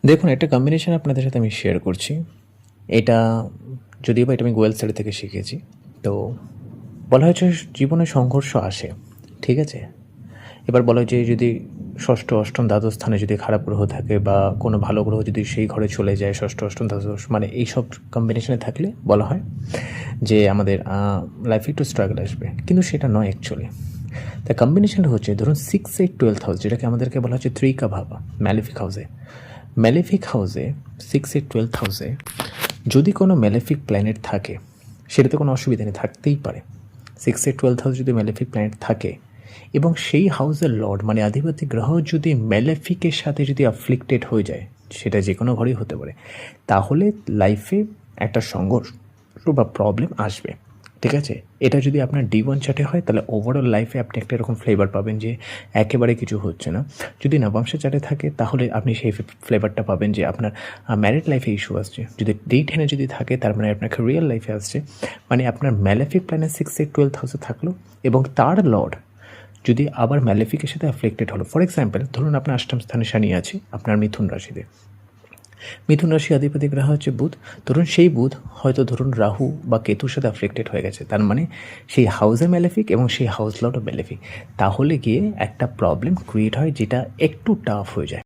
দেখুন, একটা কম্বিনেশন আপনাদের সাথে আমি শেয়ার করছি। এটা যদিও বা এটা আমি গোয়েল স্টাডি থেকে শিখেছি। তো বলা হয়েছে জীবনে সংঘর্ষ আসে, ঠিক আছে? এবার বলা হয় যে যদি ষষ্ঠ, অষ্টম, দ্বাদশ স্থানে যদি খারাপ গ্রহ থাকে বা কোনো ভালো গ্রহ যদি সেই ঘরে চলে যায় ষষ্ঠ, অষ্টম, দ্বাদশ মানে এইসব কম্বিনেশনে থাকলে বলা হয় যে আমাদের লাইফে একটু স্ট্রাগল আসবে। কিন্তু সেটা নয় অ্যাকচুয়ালি। তা কম্বিনেশনটা হচ্ছে ধরুন 6, 8, 12th হাউস, যেটাকে আমাদেরকে বলা হচ্ছে ত্রিকা ভাবা, ম্যালেফিক হাউসে। ম্যালেফিক হাউসে 6, 8, 12th হাউসে যদি কোনো ম্যালেফিক প্ল্যানেট থাকে, সেটাতে কোনো অসুবিধা নেই, থাকতেই পারে। 6, 8, 12th হাউসে যদি ম্যালেফিক প্ল্যানেট থাকে এবং সেই হাউসের লর্ড মানে আধিপত্য গ্রহ যদি ম্যালেফিকের সাথে যদি অ্যাফ্লিক্টেড হয়ে যায়, সেটা যে কোনো ঘরেই হতে পারে, তাহলে লাইফে একটা সংঘর্ষ বা প্রবলেম আসবে, ঠিক আছে? এটা যদি আপনার D1 চার্টে হয় তাহলে ওভারঅল লাইফে আপনি একটা এরকম ফ্লেভার পাবেন যে একেবারে কিছু হচ্ছে না। যদি নবাংশ চার্টে থাকে তাহলে আপনি সেই ফ্লেভারটা পাবেন যে আপনার ম্যারিড লাইফে ইস্যু আসছে। যদি D10-এ যদি থাকে তার মানে আপনাকে রিয়েল লাইফে আসছে। মানে আপনার ম্যালেফিক প্ল্যানেট 6, 8, 12th হাউসে থাকলো এবং তার লর্ড যদি আবার ম্যালেফিকের সাথে অ্যাফ্লিক্টেড হলো। ফর এক্সাম্পল ধরুন আপনার অষ্টম স্থানে শনি আছে আপনার মিথুন রাশিতে। মিথুন রাশি অধিপতি গ্রহ হচ্ছে বুধ। ধরুন সেই বুধ হয়তো ধরুন রাহু বা কেতুর সাথে অ্যাফ্লিক্টেড হয়ে গেছে, তার মানে সেই হাউসে ম্যালেফিক এবং সেই হাউস লর্ডও ম্যালেফিক। তাহলে গিয়ে একটা প্রবলেম ক্রিয়েট হয় যেটা একটু টাফ হয়ে যায়।